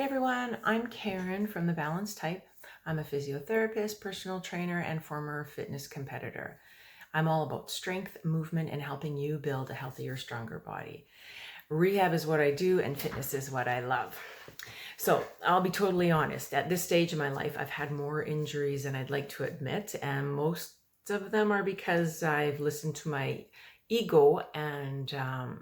Hey everyone, I'm Karen from The Balanced Type. I'm a physiotherapist, personal trainer, and former fitness competitor. I'm all about strength, movement, and helping you build a healthier, stronger body. Rehab is what I do, and fitness is what I love. So I'll be totally honest. At this stage in my life, I've had more injuries than I'd like to admit, and most of them are because I've listened to my ego and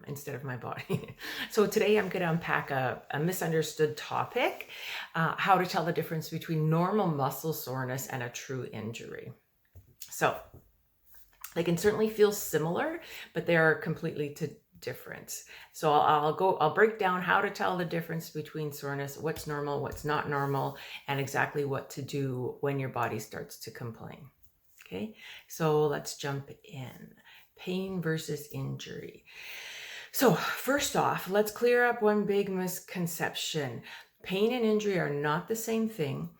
instead of my body. So today I'm going to unpack a misunderstood topic, how to tell the difference between normal muscle soreness and a true injury. So they can certainly feel similar, but they are completely different. So I'll break down how to tell the difference between soreness, what's normal, what's not normal, and exactly what to do when your body starts to complain. Okay, so let's jump in. Pain versus injury. So first off, let's clear up one big misconception. Pain and injury are not the same thing,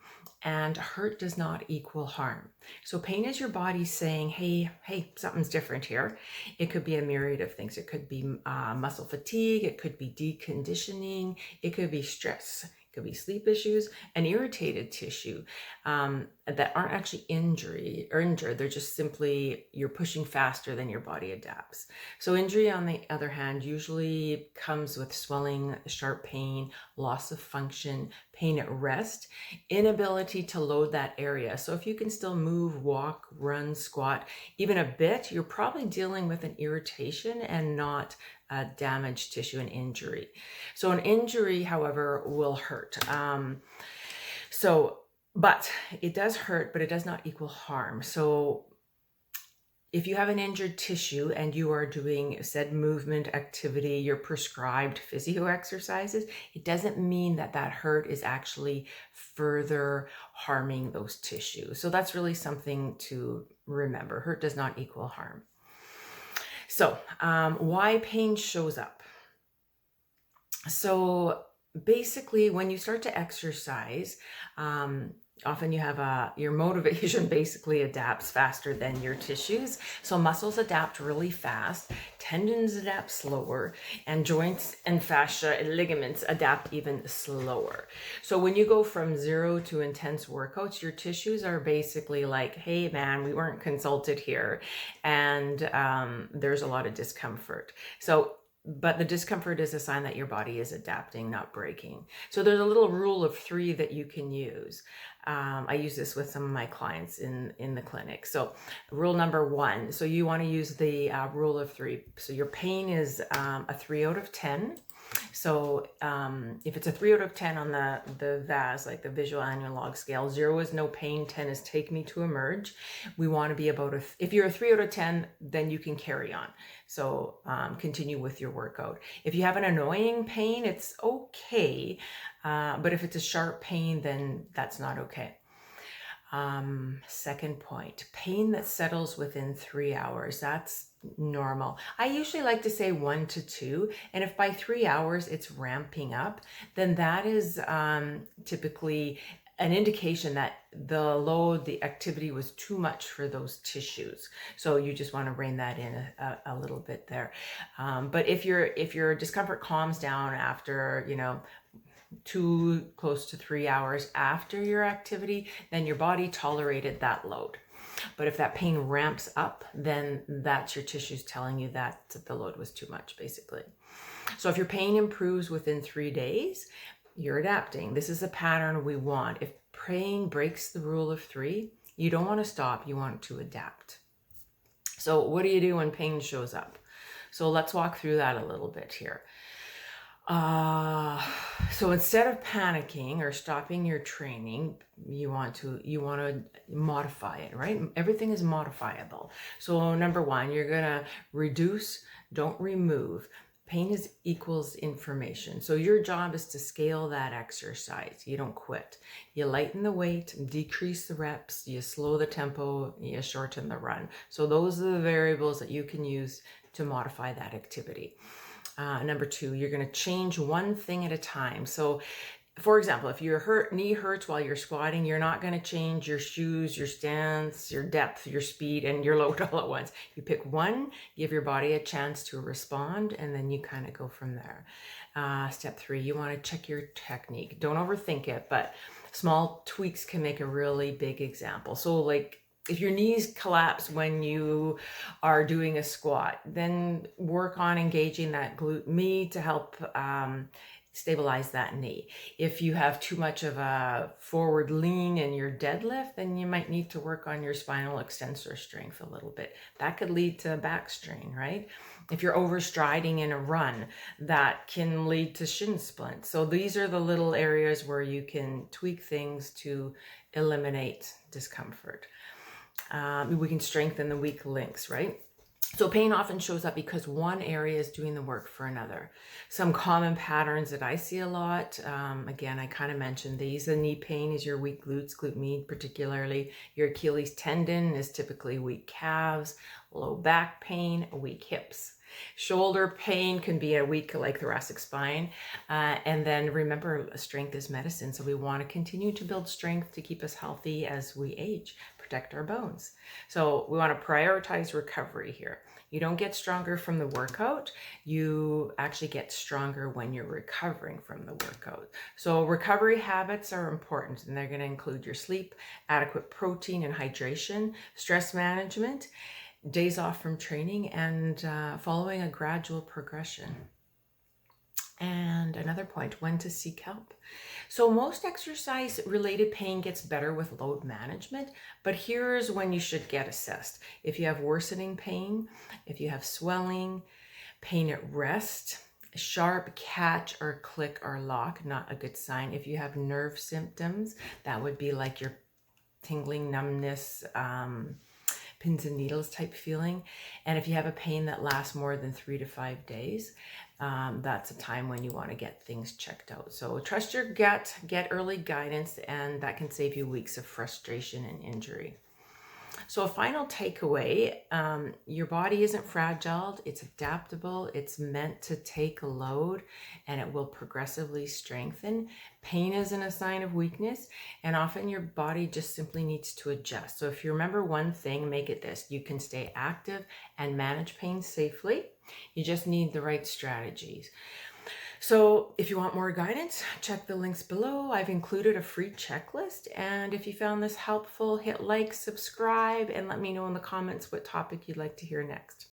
and hurt does not equal harm. So pain is your body saying, hey, something's different here. It could be a myriad of things. It could be muscle fatigue. It could be deconditioning. It could be stress. It could be sleep issues and irritated tissue that aren't actually injured. They're just simply you're pushing faster than your body adapts. So injury, on the other hand, usually comes with swelling, sharp pain, loss of function, pain at rest, inability to load that area. So if you can still move, walk, run, squat, even a bit, you're probably dealing with an irritation and not damaged tissue and injury. So an injury, however, will hurt. But it does hurt, but it does not equal harm. So if you have an injured tissue and you are doing said movement activity, your prescribed physio exercises, it doesn't mean that that hurt is actually further harming those tissues. So that's really something to remember. Hurt does not equal harm. So why pain shows up. So basically, when you start to exercise, often you have your motivation basically adapts faster than your tissues. So muscles adapt really fast, tendons adapt slower, and joints and fascia and ligaments adapt even slower. So when you go from zero to intense workouts, your tissues are basically like, hey man, we weren't consulted here. And there's a lot of discomfort. But the discomfort is a sign that your body is adapting, not breaking. So there's a little rule of 3 that you can use. I use this with some of my clients in the clinic. So rule number 1, so you want to use the rule of 3. So your pain is a 3 out of 10. So if it's a 3 out of 10 on the VAS, like the visual analog scale, 0 is no pain, 10 is take me to emerge. We want to be about if you're a 3 out of 10, then you can carry on. So continue with your workout. If you have an annoying pain, it's okay. But if it's a sharp pain, then that's not okay. Second point, pain that settles within 3 hours. That's normal. I usually like to say 1 to 2. And if by 3 hours it's ramping up, then that is typically an indication that the activity was too much for those tissues. So you just want to rein that in a little bit there. But if your discomfort calms down after, 2 close to 3 hours after your activity, then your body tolerated that load. But if that pain ramps up, then that's your tissues telling you that the load was too much, basically. So if your pain improves within 3 days, you're adapting. This is a pattern we want. If pain breaks the rule of 3, you don't want to stop, you want to adapt. So what do you do when pain shows up? So let's walk through that a little bit here. So instead of panicking or stopping your training, you want to modify it, right? Everything is modifiable. So number 1, you're going to reduce, don't remove. Pain equals information. So your job is to scale that exercise. You don't quit. You lighten the weight, decrease the reps, you slow the tempo, you shorten the run. So those are the variables that you can use to modify that activity. Number 2, you're going to change one thing at a time. So For example, if your knee hurts while you're squatting, you're not going to change your shoes, your stance, your depth, your speed, and your load all at once. You pick one, give your body a chance to respond, and then you kind of go from there. Step 3, you want to check your technique. Don't overthink it, but small tweaks can make a really big example. So like if your knees collapse when you are doing a squat, then work on engaging that glute med to help stabilize that knee. If you have too much of a forward lean in your deadlift, then you might need to work on your spinal extensor strength a little bit. That could lead to back strain, right? If you're overstriding in a run, that can lead to shin splints. So these are the little areas where you can tweak things to eliminate discomfort. We can strengthen the weak links, right? So pain often shows up because one area is doing the work for another. Some common patterns that I see a lot, again, I kind of mentioned these. The knee pain is your weak glutes, glute med particularly. Your Achilles tendon is typically weak calves. Low back pain, weak hips. Shoulder pain can be a weak, like thoracic spine. And then remember, strength is medicine. So we want to continue to build strength to keep us healthy as we age, protect our bones. So we want to prioritize recovery here. You don't get stronger from the workout. You actually get stronger when you're recovering from the workout. So recovery habits are important, and they're going to include your sleep, adequate protein and hydration, stress management, days off from training, and following a gradual progression. And another point, when to seek help. So most exercise related pain gets better with load management, but here's when you should get assessed. If you have worsening pain, if you have swelling, pain at rest, sharp catch or click or lock, not a good sign. If you have nerve symptoms, that would be like your tingling, numbness, pins and needles type feeling. And if you have a pain that lasts more than 3 to 5 days, that's a time when you want to get things checked out. So trust your gut, get early guidance, and that can save you weeks of frustration and injury. So a final takeaway, your body isn't fragile, it's adaptable, it's meant to take a load, and it will progressively strengthen. Pain isn't a sign of weakness, and often your body just simply needs to adjust. So if you remember one thing, make it this: you can stay active and manage pain safely. You just need the right strategies. So if you want more guidance, check the links below. I've included a free checklist. And if you found this helpful, hit like, subscribe, and let me know in the comments what topic you'd like to hear next.